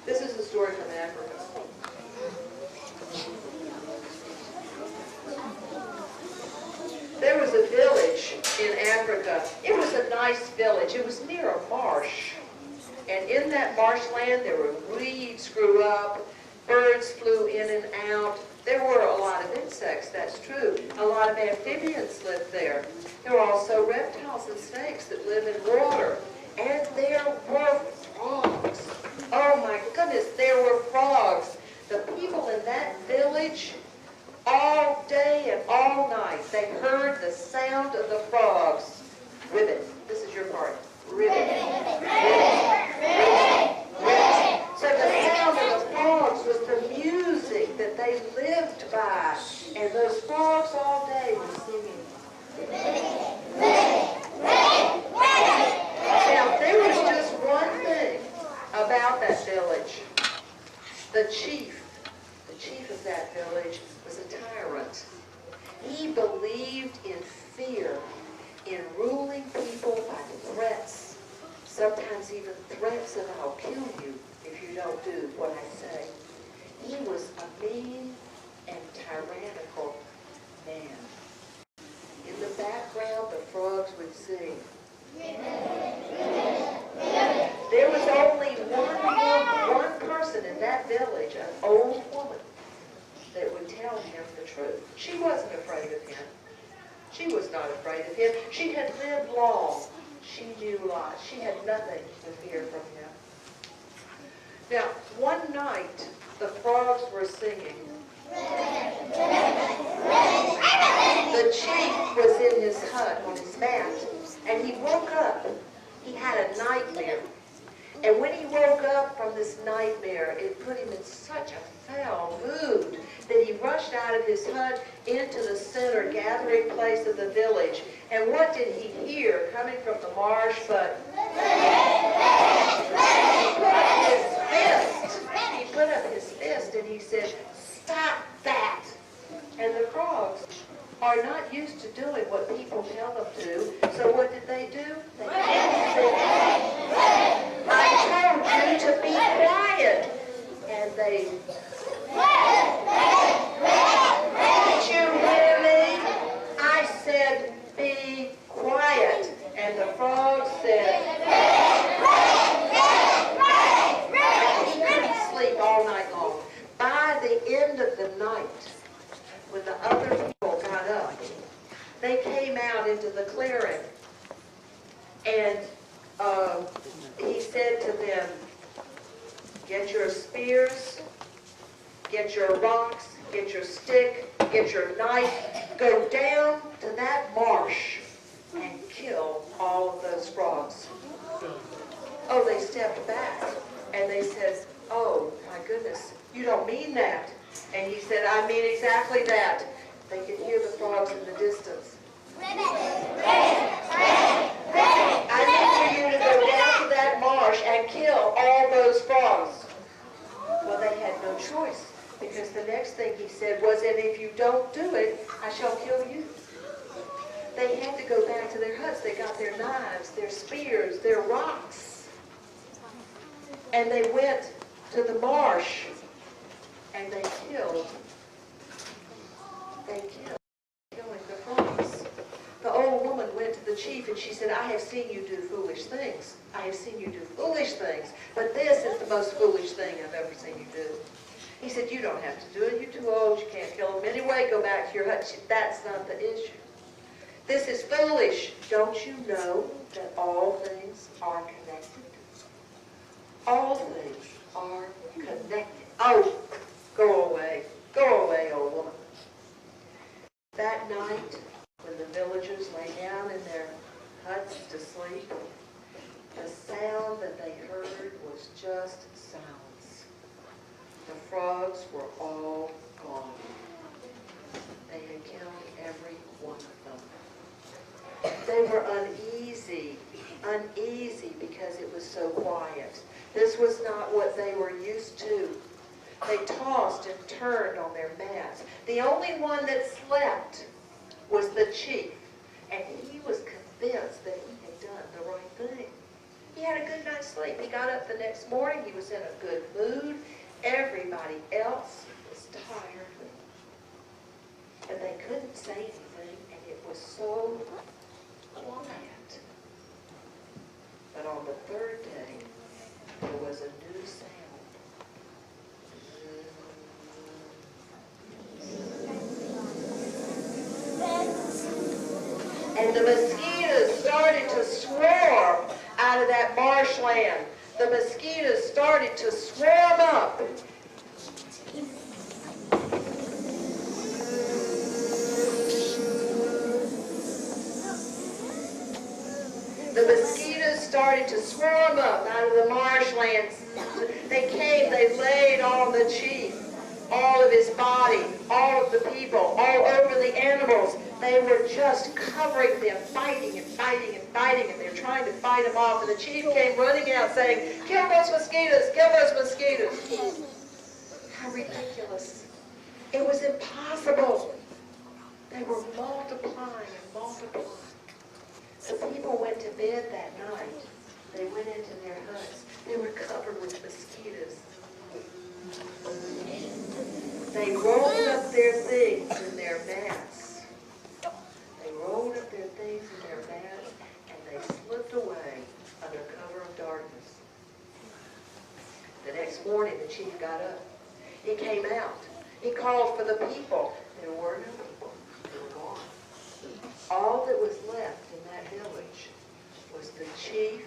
This is a story from Africa. There was a village in Africa. It was a nice village. It was near a marsh. And in that marshland, there were weeds grew up, birds flew in and out. There were a lot of insects, that's true. A lot of amphibians lived there. There were also reptiles and snakes that live in water. And there were frogs. Oh my goodness, there were frogs. The people in that village, all day and all night, they heard the sound of the frogs. Ribbit. This is your part. Ribbit. Ribbit. Ribbit. Ribbit. So the sound of the frogs was the music that they lived by. And those frogs all day were singing. Now, there was just one thing about that village. The chief of that village was a tyrant. He believed in fear, in ruling people by threats, sometimes even threats that I'll kill you if you don't do what I say. He was a mean and tyrannical man. In the background, the frogs would sing. There was only one person in that village, an old woman, that would tell him the truth. She wasn't afraid of him. She was not afraid of him. She had lived long. She knew lots. She had nothing to fear from him. Now, one night, the frogs were singing. The chief was in his hut on his mat, and he woke up. He had a nightmare. And when he woke up from this nightmare, it put him in such a foul mood that he rushed out of his hut into the center gathering place of the village. And what did he hear coming from the marsh but he put up his fist and he said, "Stop that!" And the frogs are not used to doing what people tell them to. So what did they do? They said, "I told you to be quiet." And they, "Did you hear me? I said be quiet." And the frog said, and he couldn't sleep all night long. By the end of the night, when the other people got up, they came out into the clearing. And he said to them, "Get your spears, get your rocks, get your stick, get your knife, go down to that marsh and kill all of those frogs." Oh, they stepped back and they said, "Oh, my goodness, you don't mean that." And he said, "I mean exactly that." They could hear the frogs in the distance. "I need for you to go down to that marsh and kill all those frogs." Well, they had no choice, because the next thing he said was, "And if you don't do it, I shall kill you." They had to go back to their huts. They got their knives, their spears, their rocks. And they went to the marsh and they killed killing the frogs. The old woman went to the chief and she said, "I have seen you do foolish things. I have seen you do foolish things. But this is the most foolish thing I've ever seen you do." He said, "You don't have to do it. You're too old. You can't kill them anyway. Go back to your hut." That's not the issue. "This is foolish. Don't you know that all things are connected? All things are connected." "Oh, go away. Go away, old woman." That night, when the villagers lay down in their huts to sleep, the sound that they heard was just silence. The frogs were all gone. They had killed every one of them. They were uneasy because it was so quiet. This was not what they were used to. They tossed and turned on their mats. The only one that slept was the chief, and he was convinced that he had done the right thing. He had a good night's sleep. He got up the next morning. He was in a good mood. Everybody else was tired. But they couldn't say anything, and it was so quiet. But on the third day, there was a new sound. And the mosquitoes started to swarm out of that marshland. The mosquitoes started to swarm up. The mosquitoes started to swarm up out of the marshlands. They came, they laid on the chief, all of his body, all of the people, all over the animals. They were just covering them, fighting and fighting and fighting, and they're trying to fight them off. And the chief came running out saying, "Kill those mosquitoes, kill those mosquitoes." How ridiculous. It was impossible. They were multiplying and multiplying. The people went to bed that night. They went into their huts. They were covered with mosquitoes. They rolled up their things in their mats. They rolled up their things in their mats, and they slipped away under cover of darkness. The next morning, the chief got up. He came out. He called for the people. There were no people. They were gone. All that was left in that village was the chief